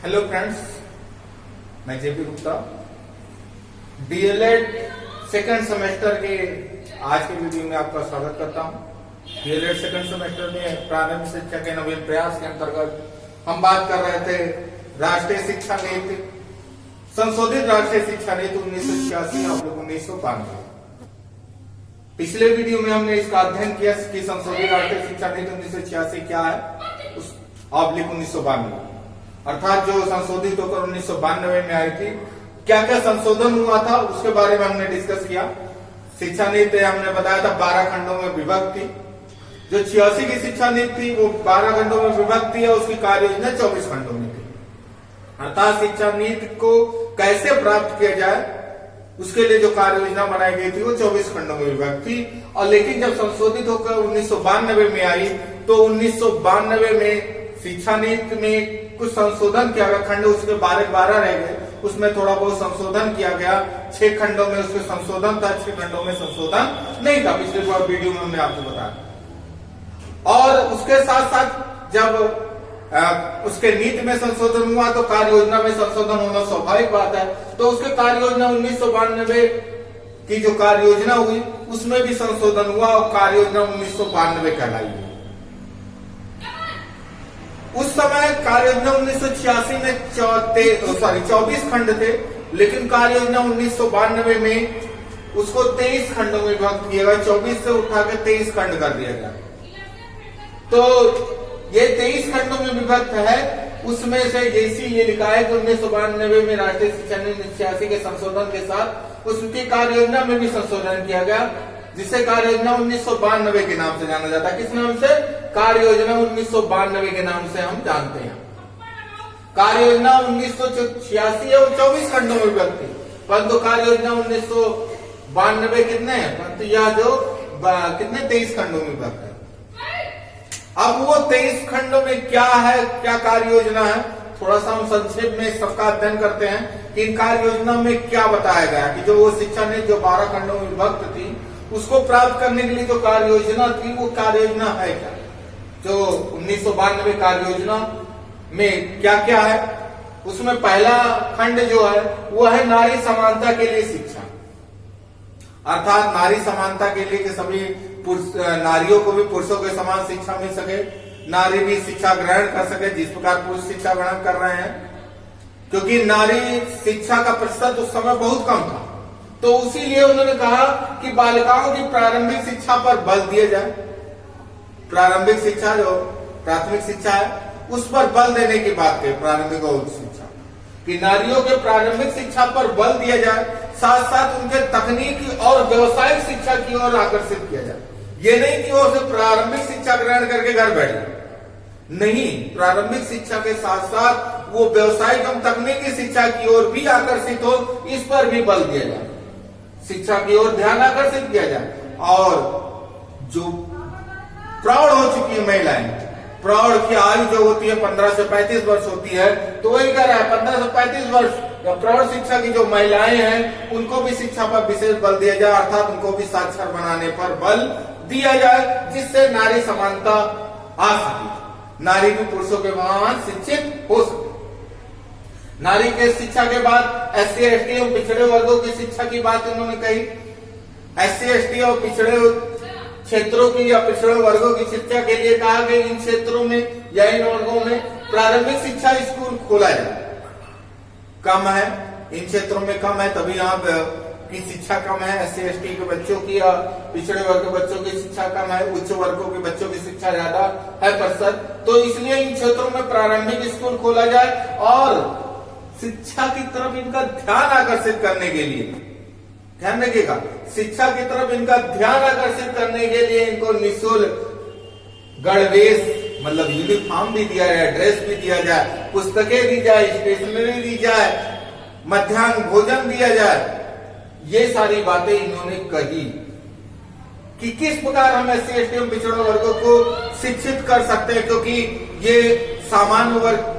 Hello friends, मैं JP Gupta DElEd second semester के आज के वीडियो में आपका स्वागत करता हूं। डीएलएड सेकंड सेमेस्टर में प्रारंभिक शिक्षा के नवीन प्रयास के अंतर्गत हम बात कर रहे थे राष्ट्रीय शिक्षा नीति, संशोधित राष्ट्रीय शिक्षा नीति 1986 और 1992। पिछले वीडियो में हमने इसका अध्ययन किया कि संशोधित राष्ट्रीय शिक्षा नीति 1986 क्या है, उस ऑब्लिक 1992 अर्थात जो संशोधित होकर 1992 में आई थी, क्या क्या संशोधन हुआ था उसके बारे में हमने डिस्कस किया। शिक्षा नीति हमने बताया था 12 खंडों में विभक्त थी। जो 86 की शिक्षा नीति थी वो 12 खंडों में विभक्त थी और उसकी कार्य योजना 24 खंडों में थी। अर्थात शिक्षा नीति को कैसे प्राप्त किया जाए उसके लिए जो कार्य योजना बनाई गई थी वो 24 खंडों में विभक्त थी। और लेकिन जब संशोधित होकर 1992 में आई तो 1992 में शिक्षा नीति में कुछ संशोधन किया गया। खंड उसके 12 रह गए, उसमें थोड़ा बहुत संशोधन किया गया। 6 खंडों में उसके संशोधन था, 6 खंडों में संशोधन नहीं था। पिछले वीडियो में हमने आपको बताया। और उसके साथ साथ जब उसके नीति में संशोधन हुआ तो कार्य योजना में संशोधन होना स्वाभाविक बात है। तो उसके कार्य योजना 1992 की जो कार्य योजना हुई उसमें भी संशोधन हुआ और कार्य योजना 1992 कहलाई। उस समय कार्य योजना 1986 में 24 खंड थे, लेकिन कार्य योजना 1992 में उसको 23 खंडों में विभक्त किया गया। 24 से उठा के 23 खंड कर दिया गया। तो ये 23 खंडों में विभक्त है। उसमें से जैसी ये लिखा है कि 1992 में राष्ट्रीय शिक्षा नीति 86 के संशोधन के साथ उसकी कार्य योजना में भी संशोधन किया गया, जिसे कार्य योजना 1992 के नाम से जाना जाता है। किस नाम से? कार्य योजना 1992 के नाम से हम जानते हैं। कार्य योजना 1986 और 24 खंडों में विभक्त थी, परंतु कार्य योजना 1992 कितने हैं? परंतु यह जो कितने 23 खंडों में विभक्त है। अब वो 23 खंडों में क्या है, क्या कार्य योजना है, थोड़ा सा हम संक्षेप में सबका अध्ययन करते हैं कि इन कार्य योजना में क्या बताया गया कि जो वो शिक्षा नीति जो 12 खंडों में विभक्त थी उसको प्राप्त करने के लिए जो कार्य योजना थी वो कार्य योजना है क्या। जो 1992 कार्य योजना में क्या क्या है, उसमें पहला खंड जो है वो है नारी समानता के लिए शिक्षा। अर्थात नारी समानता के लिए कि सभी नारियों को भी पुरुषों के समान शिक्षा मिल सके, नारी भी शिक्षा ग्रहण कर सके जिस प्रकार पुरुष शिक्षा ग्रहण कर रहे हैं। क्योंकि नारी शिक्षा का प्रतिशत उस समय बहुत कम था, तो उसीलिए उन्होंने कहा कि बालिकाओं की प्रारंभिक शिक्षा पर बल दिया जाए। प्रारंभिक शिक्षा जो प्राथमिक शिक्षा है उस पर बल देने की बात है। प्रारंभिक और उच्च शिक्षा कि नारियों के प्रारंभिक शिक्षा पर बल दिया जाए, साथ साथ उनके तकनीकी और व्यवसायिक शिक्षा की ओर आकर्षित किया जाए। ये नहीं कि वो सिर्फ प्रारंभिक शिक्षा ग्रहण करके घर बैठ जाए, नहीं, प्रारंभिक शिक्षा के साथ साथ वो व्यवसायिक और तकनीकी शिक्षा की ओर भी आकर्षित हो, इस पर भी बल दिया जाए। शिक्षा की ओर ध्यान आकर्षित किया जाए। और जो प्रौढ़ हो चुकी है महिलाएं, प्रौढ़ की आयु जो होती है 15 से 35 वर्ष होती है, तो वही कह रहा है 15 से 35 वर्ष प्रौढ़ शिक्षा की जो महिलाएं हैं उनको भी शिक्षा पर विशेष बल दिया जाए, अर्थात उनको भी साक्षर बनाने पर बल दिया जाए, जिससे नारी समानता आ सके, नारी भी पुरुषों के समान शिक्षित हो सके। नारी के शिक्षा के बाद SC ST और पिछड़े वर्गों की शिक्षा की बात उन्होंने कही। SC ST और पिछड़े क्षेत्रों की या पिछड़े वर्गों की शिक्षा के लिए कहा कि इन क्षेत्रों में या इन वर्गों में प्रारंभिक शिक्षा स्कूल खोला जाए। कम है, इन क्षेत्रों में कम है, तभी यहाँ की शिक्षा कम है। SC ST के बच्चों की या पिछड़े वर्ग के बच्चों की शिक्षा कम है, उच्च वर्गों के बच्चों की शिक्षा ज्यादा है प्रतिशत। तो इसलिए इन क्षेत्रों में प्रारंभिक स्कूल खोला जाए और शिक्षा की तरफ इनका ध्यान आकर्षित करने के लिए, ध्यान रखिएगा, शिक्षा की तरफ इनका ध्यान आकर्षित करने के लिए इनको निःशुल्क गणवेश मतलब यूनिफॉर्म भी दिया जाए, ड्रेस भी दिया जाए, पुस्तकें दी जाए, स्टेशनरी दी जाए, मध्याह्न भोजन दिया जाए। ये सारी बातें इन्होंने कही कि किस प्रकार हम SC ST और पिछड़े वर्गों को शिक्षित कर सकते हैं, क्योंकि ये सामान्य वर्ग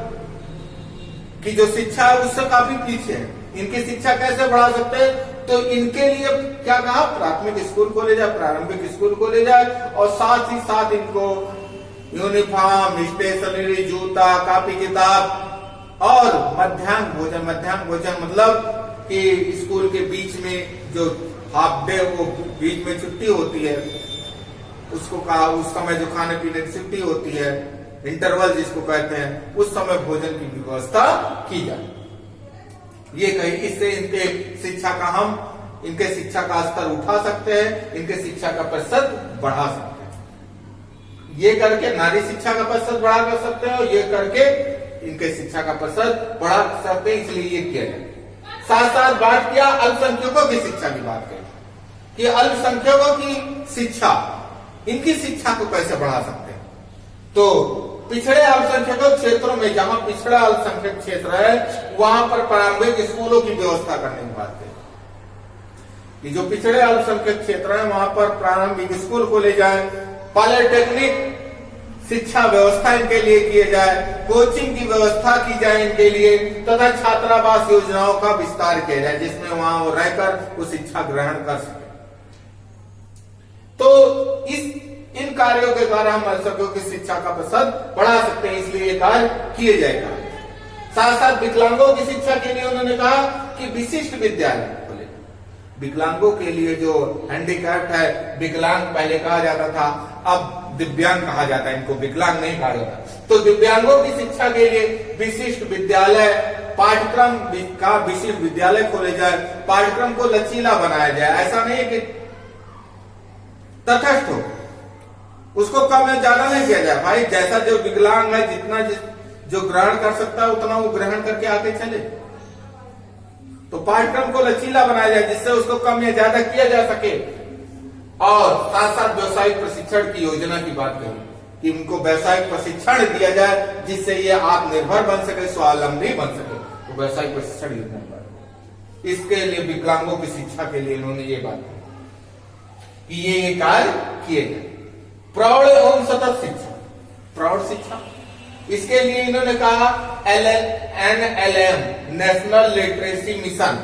की जो शिक्षा है उससे काफी पीछे है। इनकी शिक्षा कैसे बढ़ा सकते हैं? तो इनके लिए क्या कहा, प्राथमिक स्कूल खोले जाए, प्रारंभिक स्कूल खोले जाए और साथ ही साथ इनको यूनिफॉर्म, स्टेशनरी, जूता, कॉपी किताब और मध्याह्न भोजन मतलब कि स्कूल के बीच में जो हाफ डे वो बीच में छुट्टी होती है, उसको कहा उस समय जो खाने पीने की छुट्टी होती है, इंटरवल जिसको कहते हैं, उस समय भोजन की व्यवस्था की जाए। ये कही, इससे इनके शिक्षा का स्तर उठा सकते हैं, इनके शिक्षा का प्रतिशत बढ़ा सकते हैं। ये करके नारी शिक्षा का प्रतिशत बढ़ा कर सकते हैं और ये करके इनके शिक्षा का प्रतिशत बढ़ा सकते हैं, इसलिए ये किया जाए। साथ साथ बात किया अल्पसंख्यकों की शिक्षा की बात कही कि अल्पसंख्यकों की शिक्षा, इनकी शिक्षा को कैसे बढ़ा सकते हैं। तो पिछड़े अल्पसंख्यक क्षेत्रों में, जहां पिछड़ा अल्पसंख्यक क्षेत्र है, वहां पर प्रारंभिक स्कूलों की व्यवस्था करने की बात कही कि जो पिछड़े अल्पसंख्यक क्षेत्र है वहां पर प्रारंभिक स्कूल खोले जाए, पॉलिटेक्निक शिक्षा व्यवस्था इनके लिए किए जाए, कोचिंग की व्यवस्था की जाए इनके लिए, तथा छात्रावास योजनाओं का विस्तार किया जाए जिसमें वहां वो रहकर वो शिक्षा ग्रहण कर सके। तो इन कार्यों के द्वारा हम अल्पसंख्यकों की शिक्षा का प्रतिशत बढ़ा सकते हैं, इसलिए ये कार्य किए जाएगा। साथ साथ विकलांगों की शिक्षा के लिए उन्होंने कहा कि विशिष्ट विद्यालय खोले। विकलांगों के लिए जो हैंडीकैप्ट है, विकलांग पहले कहा जाता था, अब दिव्यांग कहा जाता है, इनको विकलांग नहीं कहा जाता। तो दिव्यांगों की शिक्षा के लिए विशिष्ट विद्यालय, पाठ्यक्रम का विशिष्ट विद्यालय खोले जाए, पाठ्यक्रम को लचीला बनाया जाए। ऐसा नहीं है कि तटस्थ हो, उसको कम या ज्यादा नहीं किया जाए। भाई जैसा जो विकलांग है, जितना जो ग्रहण कर सकता है उतना वो ग्रहण करके आगे चले। तो पाठ्यक्रम को लचीला बनाया जाए जिससे उसको कम या ज्यादा किया जा सके। और साथ साथ व्यवसायिक प्रशिक्षण की योजना की बात करें कि उनको व्यवसायिक प्रशिक्षण दिया जाए जिससे ये आत्मनिर्भर बन सके, स्वावलंबी बन सके। तो व्यवसायिक प्रशिक्षण योजना की बात, इसके लिए विकलांगों की शिक्षा के लिए इन्होंने ये बात की कि ये कार्य किए जाए। प्रौढ़ एवं सतत शिक्षा, प्रौढ़ शिक्षा, इसके लिए इन्होंने कहा NLM, नेशनल लिटरेसी मिशन।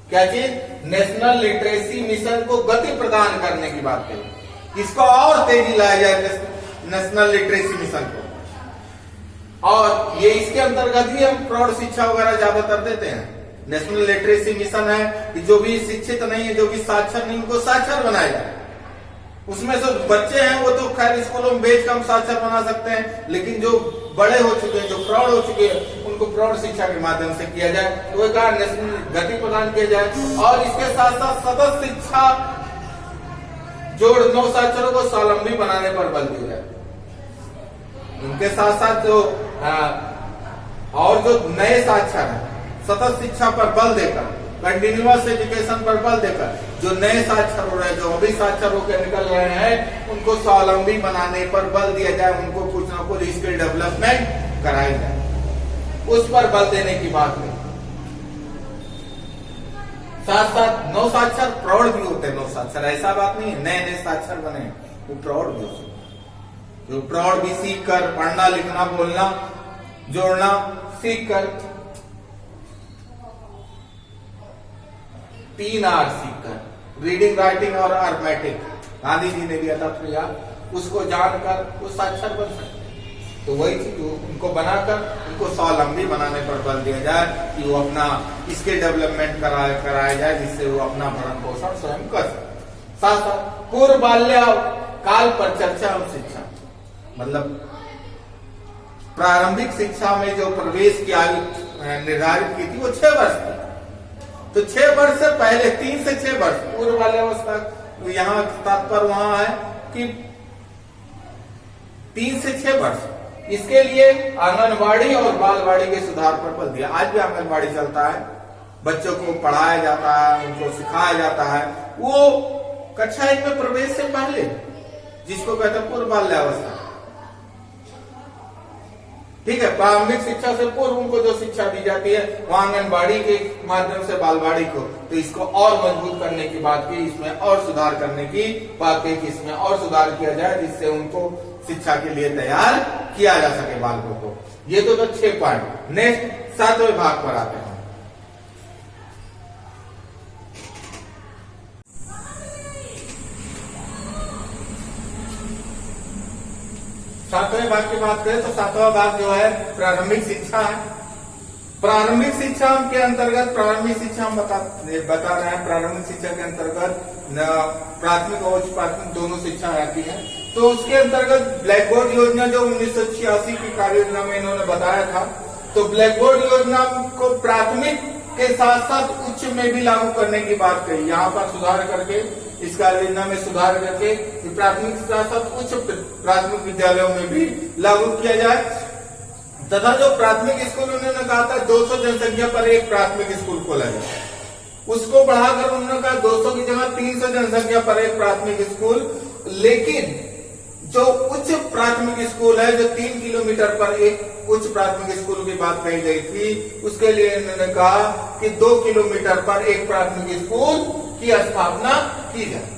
क्या चीज? नेशनल लिटरेसी मिशन को गति प्रदान करने की बात कही, इसको और तेजी लाया जाए नेशनल लिटरेसी मिशन को। और ये इसके अंतर्गत ही हम प्रौढ़ शिक्षा वगैरह ज्यादातर देते हैं। नेशनल लिटरेसी मिशन है कि जो भी शिक्षित नहीं है, जो भी साक्षर नहीं, उनको साक्षर बनाया जाए। उसमें से बच्चे हैं वो तो खैर स्कूलों में भेज कर हम साक्षर बना सकते हैं, लेकिन जो बड़े हो चुके हैं, जो प्रौढ़ हो चुके हैं, उनको प्रौढ़ शिक्षा के माध्यम से किया जाए। तो एक नेशनल गति प्रदान किया जाए। और इसके साथ साथ सतत शिक्षा, जोड़ नौ साक्षरों को स्वावलंबी बनाने पर बल दिया जाए। उनके साथ साथ जो और जो नए साक्षर हैं, सतत शिक्षा पर बल देकर, कंटिन्यूअस एजुकेशन पर बल देकर, जो नए साक्षर हो रहे हैं, जो अभी साक्षर होकर निकल रहे हैं, उनको स्वावलंबी बनाने पर बल दिया जाए, उनको कुछ ना कुछ स्किल डेवलपमेंट कराई जाए, उस पर बल देने की बात है। साथ साथ नौ साक्षर प्रौढ़ भी होते हैं। नौ साक्षर ऐसा बात नहीं है नए नए साक्षर बने, वो प्रौढ़ भी होते हैं। जो प्रौढ़ भी सीख कर पढ़ना, लिखना, बोलना, जोड़ना सीख कर, 3 R सीखकर, रीडिंग, राइटिंग और अर्थमेटिक, गांधी जी ने दिया था प्रयास, उसको जानकर वो साक्षर बन सकते हैं। तो वही चीज उनको बनाकर उनको स्वावलंबी बनाने पर बल दिया जाए कि वो अपना स्किल डेवलपमेंट कराया जाए, जिससे वो अपना भरण पोषण स्वयं कर सके। साथ साथ पूर्व बाल्य काल पर चर्चा और शिक्षा, मतलब प्रारंभिक शिक्षा में जो प्रवेश की आयु निर्धारित की थी वो 6 वर्ष थी। तो 6 वर्ष से पहले, 3 से 6 वर्ष पूर्व बाल्यावस्था, तो यहाँ तात्पर्य वहां है कि 3 से 6 वर्ष। इसके लिए आंगनबाड़ी और बालवाड़ी के सुधार पर बल दिया। आज भी आंगनबाड़ी चलता है, बच्चों को पढ़ाया जाता है, उनको सिखाया जाता है। वो कक्षा 1 में प्रवेश से पहले, जिसको कहते हैं पूर्व बाल्यावस्था, ठीक है। प्रारंभिक शिक्षा से पूर्व उनको जो शिक्षा दी जाती है वो आंगनबाड़ी के माध्यम से बालवाड़ी को, तो इसको और मजबूत करने की बात की, इसमें और सुधार करने की बात की कि इसमें और सुधार किया जाए जिससे उनको शिक्षा के लिए तैयार किया जा सके बालकों को। ये तो 6 पॉइंट। नेक्स्ट 7वें भाग पर आते हैं। सातवें भाग की बात करें तो सातवां भाग जो है प्रारंभिक शिक्षा है। प्रारंभिक शिक्षा के अंतर्गत प्रारंभिक शिक्षा हम बता रहे हैं। प्रारंभिक शिक्षा के अंतर्गत प्राथमिक और उच्च प्राथमिक दोनों शिक्षा आती है। तो उसके अंतर्गत ब्लैक बोर्ड योजना जो 1986 की कार्य योजना में इन्होंने बताया था, तो ब्लैक बोर्ड योजना को प्राथमिक के साथ साथ उच्च में भी लागू करने की बात कही। यहाँ पर सुधार करके इस कार्य योजना में सुधार करके प्राथमिक के साथ साथ उच्च प्राथमिक विद्यालयों में भी लागू किया जाए, तथा जो प्राथमिक स्कूल उन्होंने कहा था 200 जनसंख्या पर एक प्राथमिक स्कूल खोला जाए, उसको बढ़ाकर उन्होंने कहा 200 की जगह 300 जनसंख्या पर एक प्राथमिक स्कूल। लेकिन जो उच्च प्राथमिक स्कूल है, जो 3 किलोमीटर पर एक उच्च प्राथमिक स्कूल की बात कही गई थी, उसके लिए इन्होंने कहा कि 2 किलोमीटर पर एक प्राथमिक स्कूल की स्थापना की जाए।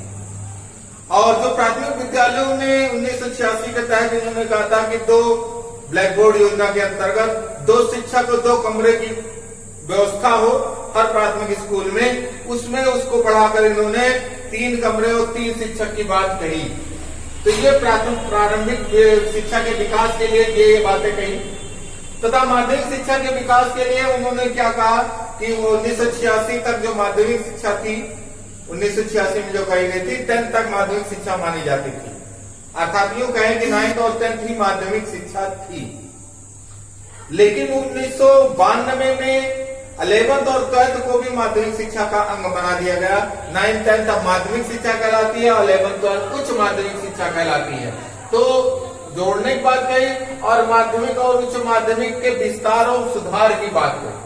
और जो प्राथमिक विद्यालयों में 1986 के तहत इन्होंने कहा था कि 2 ब्लैक बोर्ड योजना के अंतर्गत 2 शिक्षक और 2 कमरे की व्यवस्था हो हर प्राथमिक स्कूल में, उसमें उसको बढ़ाकर इन्होंने 3 कमरे और 3 शिक्षक की बात कही। तो ये प्रारंभिक शिक्षा के विकास के लिए ये बातें कही। तथा माध्यमिक शिक्षा के विकास के लिए उन्होंने क्या कहा कि 1986 तक जो माध्यमिक शिक्षा थी, 1986 में जो कही गई थी 10th तक माध्यमिक शिक्षा मानी जाती थी, अर्थात यूं कहें कि 9th और 10th ही माध्यमिक शिक्षा थी। लेकिन 1992 में 11th और 12th को भी माध्यमिक शिक्षा का अंग बना दिया गया। 9th 10th अब माध्यमिक शिक्षा कहलाती है और 11th 12th उच्च माध्यमिक शिक्षा कहलाती है। तो जोड़ने की बात कही और माध्यमिक और उच्च माध्यमिक के विस्तार और सुधार की बात कही,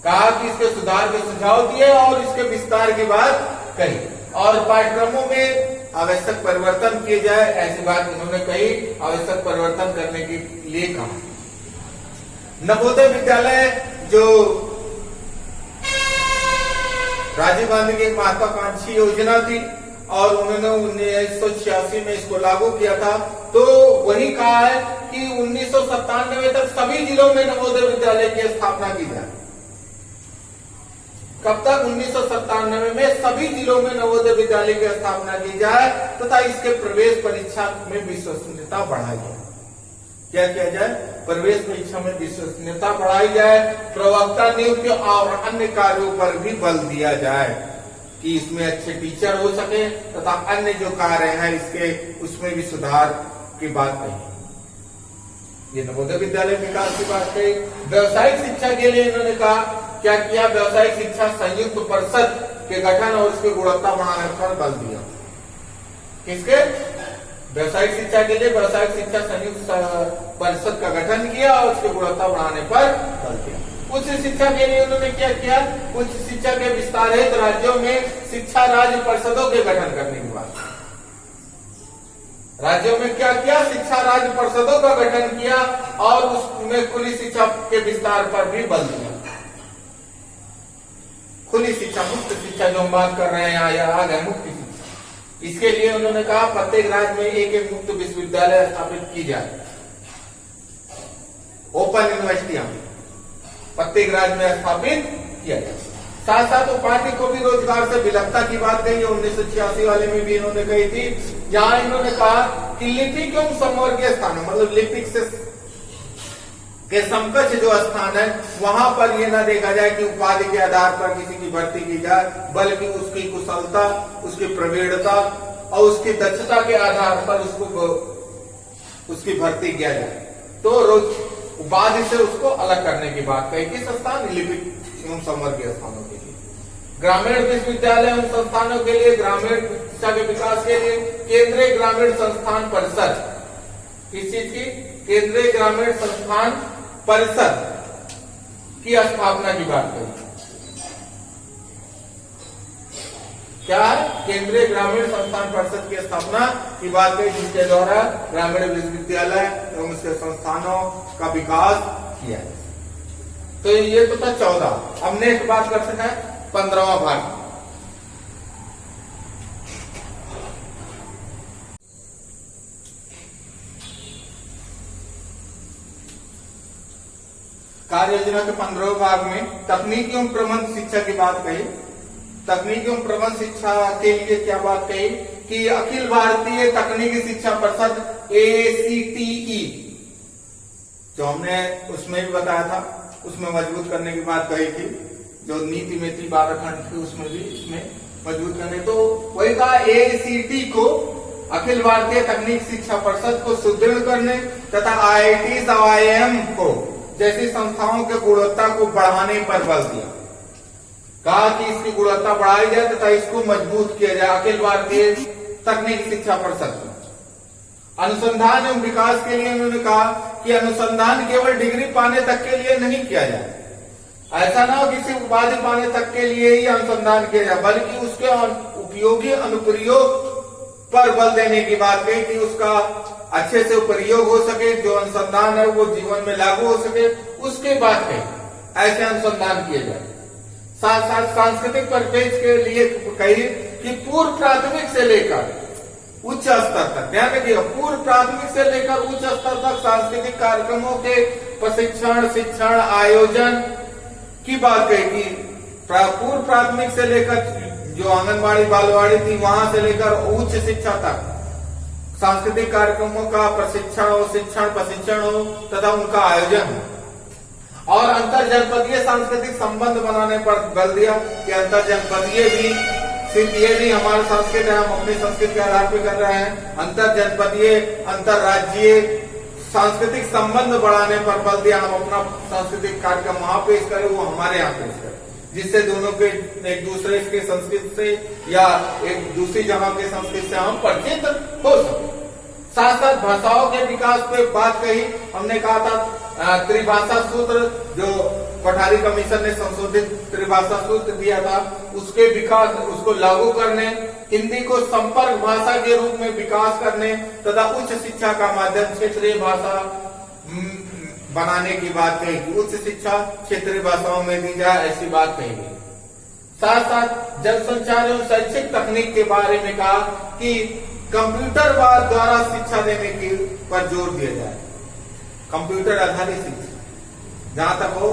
कहा कि इसके सुधार के सुझाव दिए और इसके विस्तार की बात कही, और पाठ्यक्रमों में आवश्यक परिवर्तन किए जाए, ऐसी बात उन्होंने कही। आवश्यक परिवर्तन करने के लिए कहा। नवोदय विद्यालय जो राजीव गांधी की महत्वाकांक्षी योजना थी और उन्होंने 1986 में इसको लागू किया था, तो वही कहा है कि 1997 तक सभी जिलों में नवोदय विद्यालय की स्थापना की जाए। कब तक? 1997 में सभी जिलों में नवोदय विद्यालय की स्थापना की जाए तथा इसके प्रवेश परीक्षा में विश्वसनीयता बढ़ाई जाए। क्या किया जाए? प्रवेश परीक्षा में विश्वसनीयता बढ़ाई जाए, प्रवक्ता नियुक्ति और अन्य कार्यों पर भी बल दिया जाए कि इसमें अच्छे टीचर हो सके तथा अन्य जो कार्य हैं इसके उसमें भी सुधार की बात कही। ये नवोदय विद्यालय विकास की बात कही। व्यवसायिक शिक्षा के लिए इन्होंने कहा क्या किया? व्यवसायिक शिक्षा संयुक्त परिषद के गठन और उसकी गुणवत्ता बढ़ाने पर बल दिया। किसके? व्यवसायिक शिक्षा के लिए व्यवसायिक शिक्षा संयुक्त परिषद का गठन किया और उसकी गुणवत्ता बढ़ाने पर बल दिया। उच्च शिक्षा के लिए उन्होंने क्या किया? उच्च शिक्षा के विस्तार हेतु राज्यों में शिक्षा राज्य परिषदों के गठन करने की बात। राज्यों में क्या किया? शिक्षा राज्य परिषदों का गठन किया और उसमें खुली शिक्षा के विस्तार पर भी बल दिया। खुली शिक्षा, मुक्त शिक्षा जो हम बात कर रहे हैं यहाँ आ मुक्त शिक्षा, इसके लिए उन्होंने कहा प्रत्येक राज्य में एक मुक्त विश्वविद्यालय स्थापित की जाए। ओपन यूनिवर्सिटियां प्रत्येक राज्य में स्थापित किया जाए। साथ साथ उपाधि को भी रोजगार से विलकता की बात कही, 1986 वाले में भी इन्होंने कही थी, जहां इन्होंने कहा कि लिपिक एवं समवर्गीय स्थानों, मतलब लिपिक से के समकक्ष जो स्थान है वहां पर ये ना देखा जाए कि उपाधि के आधार पर किसी की भर्ती की जाए, बल्कि उसकी कुशलता, उसकी प्रवीणता और उसकी दक्षता के आधार पर उसकी भर्ती किया जाए। तो रोज उपाधि से उसको अलग करने की बात कही। किस स्थान? लिपिक एवं समवर्गीय स्थानों के लिए। ग्रामीण विश्वविद्यालय एवं संस्थानों के लिए, ग्रामीण शिक्षा के विकास के लिए केंद्रीय ग्रामीण संस्थान परिषद, किस चीज की? केंद्रीय ग्रामीण संस्थान परिषद की स्थापना की बात कही। क्या है? केंद्रीय ग्रामीण संस्थान परिषद की स्थापना की बात कही, जिसके द्वारा ग्रामीण विश्वविद्यालय एवं उसके संस्थानों का विकास किया। तो ये तो था 14। अब नेक्स्ट बात करते हैं 15वां भाग। कार्य योजना के 15वें भाग में तकनीकी एवं प्रबंध शिक्षा की बात कही। तकनीकी एवं प्रबंध शिक्षा के लिए क्या बात कही कि अखिल भारतीय तकनीकी शिक्षा परिषद ACTE, जो हमने उसमें भी बताया था, उसमें मजबूत करने की बात कही थी, जो नीति में थी 12 खंड थी, उसमें भी इसमें मजबूत करने, तो वही कहा ACT को, अखिल भारतीय तकनीक शिक्षा परिषद को सुदृढ़ करने तथा IIT और IIM को जैसी संस्थाओं के गुणवत्ता को बढ़ाने पर बल दिया। कहा कि इसकी गुणवत्ता बढ़ाई जाए तथा इसको मजबूत किया जाए। अखिल भारतीय तकनीक शिक्षा परिषद अनुसंधान एवं विकास के लिए उन्होंने कहा कि अनुसंधान केवल डिग्री पाने तक के लिए नहीं किया जाए, ऐसा ना हो किसी उपाधि पाने तक के लिए ही अनुसंधान किया जाए, बल्कि उसके उपयोगी अनुप्रयोग पर बल देने की बात कही कि उसका अच्छे से प्रयोग हो सके, जो अनुसंधान है वो जीवन में लागू हो सके, उसके बाद कही ऐसे अनुसंधान किए जाए। साथ साथ सांस्कृतिक परिपेक्ष के लिए कही कि पूर्व प्राथमिक से लेकर उच्च स्तर तक, ध्यान रखिएगा, पूर्व प्राथमिक से लेकर उच्च स्तर तक सांस्कृतिक कार्यक्रमों के प्रशिक्षण, शिक्षण, आयोजन की बात कही कि पूर्व प्राथमिक से लेकर जो आंगनबाड़ी बालवाड़ी थी वहां से लेकर उच्च शिक्षा तक सांस्कृतिक कार्यक्रमों का प्रशिक्षण हो, प्रशिक्षण हो तथा उनका आयोजन हो। और अंतर जनपदीय सांस्कृतिक संबंध बनाने पर बल दिया कि अंतर जनपदीय भी, सिर्फ ये भी हमारा संस्कृत है, हम अपनी संस्कृति के आधार पर कर रहे हैं, अंतर जनपदीय, अंतर राज्यीय सांस्कृतिक संबंध बढ़ाने पर बल दिया। हम अपना सांस्कृतिक कार्यक्रम वहां पेश करें, वो हमारे यहाँ पेश करें, जिससे दोनों के एक दूसरे के संस्कृति से या एक दूसरी जगह के संस्कृति से हम परिचित हो सके। साथ साथ भाषाओं के विकास पे बात कही, हमने कहा था त्रिभाषा सूत्र, जो कोठारी कमीशन ने संशोधित त्रिभाषा सूत्र दिया था, उसके विकास, उसको लागू करने, हिंदी को संपर्क भाषा के रूप में विकास करने तथा उच्च शिक्षा का माध्यम क्षेत्रीय भाषा बनाने की बात कही, उच्च शिक्षा क्षेत्रीय भाषाओं में दी जाए, ऐसी बात कही गई। साथ साथ जन संचार एवं शैक्षिक तकनीक के बारे में कहा कि कंप्यूटर द्वारा शिक्षा देने की पर जोर दिया जाए, कंप्यूटर आधारित शिक्षा जहां तक हो,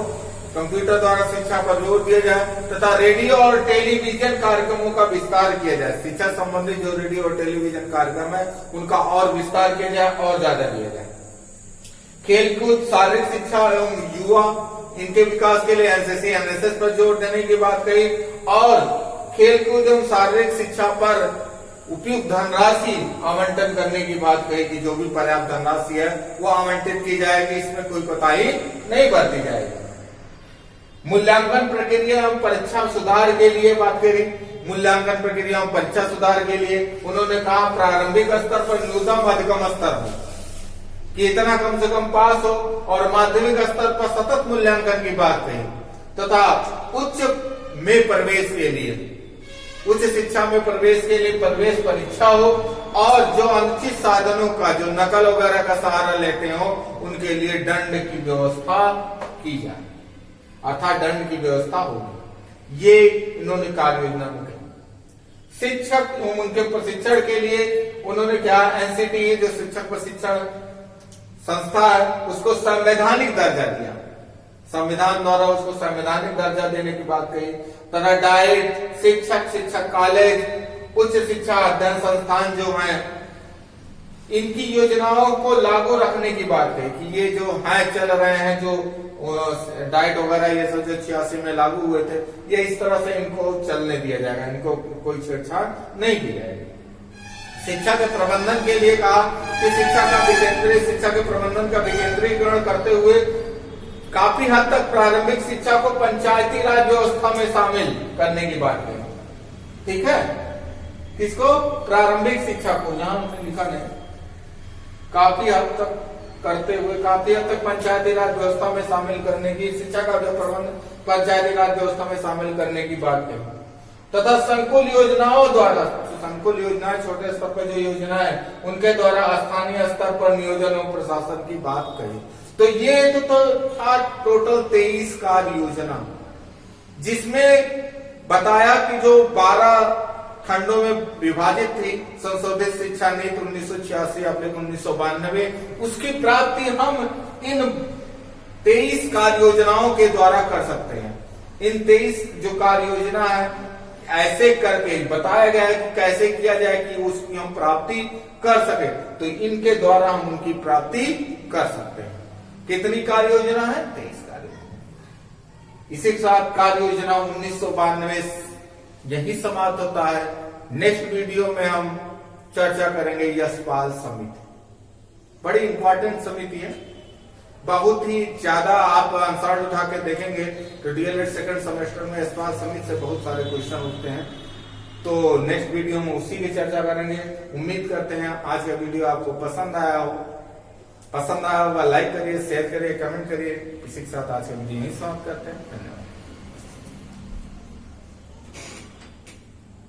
कंप्यूटर द्वारा शिक्षा पर जोर दिया जाए तथा रेडियो और टेलीविजन कार्यक्रमों का विस्तार किया जाए। शिक्षा संबंधी जो रेडियो और टेलीविजन कार्यक्रम है उनका और विस्तार किया जाए और ज्यादा किया जाए। खेलकूद, शारीरिक शिक्षा एवं युवा, इनके विकास के लिए एनसीसी, एनएसएस पर जोर देने की बात कही और खेलकूद एवं शारीरिक शिक्षा पर उपयुक्त धनराशि आवंटन करने की बात कही कि जो भी पर्याप्त धनराशि है वो आवंटित की जाएगी, इसमें कोई कोताही नहीं बरती जाएगी। मूल्यांकन प्रक्रिया एवं परीक्षा सुधार के लिए बात करी, मूल्यांकन प्रक्रिया एवं परीक्षा सुधार के लिए उन्होंने कहा प्रारंभिक स्तर पर न्यूनतम अधिकतम स्तर हो कि इतना कम से कम पास हो, और माध्यमिक स्तर पर सतत मूल्यांकन की बात कही तथा उच्च में प्रवेश के लिए, उच्च शिक्षा में प्रवेश के लिए प्रवेश परीक्षा हो, और जो अनुचित साधनों का, जो नकल वगैरह का सहारा लेते हो, उनके लिए दंड की व्यवस्था की जाए, अर्थात दंड की व्यवस्था होगी। ये इन्होंने कार्य योजना में कही। शिक्षक उनके प्रशिक्षण के लिए उन्होंने क्या, एनसीटी जो शिक्षक प्रशिक्षण संस्था है उसको संवैधानिक दर्जा दिया, संविधान द्वारा उसको संवैधानिक दर्जा देने की बात कही तथा डाइट, शिक्षक कॉलेज, उच्च शिक्षा अध्ययन संस्थान जो हैं, इनकी योजनाओं को लागू रखने की बात कही कि ये जो है चल रहे हैं, जो डाइट वगैरह ये सब जो 86 में लागू हुए थे, ये इस तरह से इनको चलने दिया जाएगा, इनको कोई छेड़छाड़ नहीं की जाएगी। शिक्षा के प्रबंधन के लिए कहा कि शिक्षा के प्रबंधन का विकेंद्रीकरण करते हुए काफी हद तक प्रारंभिक शिक्षा को पंचायती राज व्यवस्था में शामिल करने की बात कही। ठीक है, किसको, प्रारंभिक शिक्षा को, यहां लिखा नहीं, काफी हद तक करते हुए काफी हद तक पंचायती राज व्यवस्था में शामिल करने की, शिक्षा का जो प्रबंधन पंचायती राज व्यवस्था में शामिल करने की बात कही तथा संकुल योजनाओं द्वारा, संकुल योजनाएं छोटे स्तर पर जो योजना है उनके द्वारा स्थानीय स्तर पर नियोजन और प्रशासन की बात कही। तो ये तो था टोटल 23 कार्य योजना, जिसमें बताया कि जो 12 खंडों में विभाजित थी संशोधित शिक्षा नीति 1986/1992, उसकी प्राप्ति हम इन 23 कार्य योजनाओं के द्वारा कर सकते हैं। इन 23 जो कार्य योजना है ऐसे करके बताया गया है कि कैसे किया जाए कि उसकी हम प्राप्ति कर सके, तो इनके द्वारा हम उनकी प्राप्ति कर सकते हैं। कितनी कार्य योजना है? 23 कार्य योजना। इसी के साथ कार्य योजना 1992 यही समाप्त होता है। नेक्स्ट वीडियो में हम चर्चा करेंगे यशपाल समिति। बड़ी इंपॉर्टेंट समिति है, बहुत ही ज्यादा आप आंसर उठा के देखेंगे तो डीएलएड सेकंड सेमेस्टर में यशपाल समिति से बहुत सारे क्वेश्चन उठते हैं। तो नेक्स्ट वीडियो में उसी की चर्चा करेंगे। उम्मीद करते हैं आज का वीडियो आपको पसंद आया हो। पसंद आया होगा लाइक करिए, शेयर करिए, कमेंट करिए। इसी के साथ आज का वीडियो यही समाप्त करते हैं। धन्यवाद।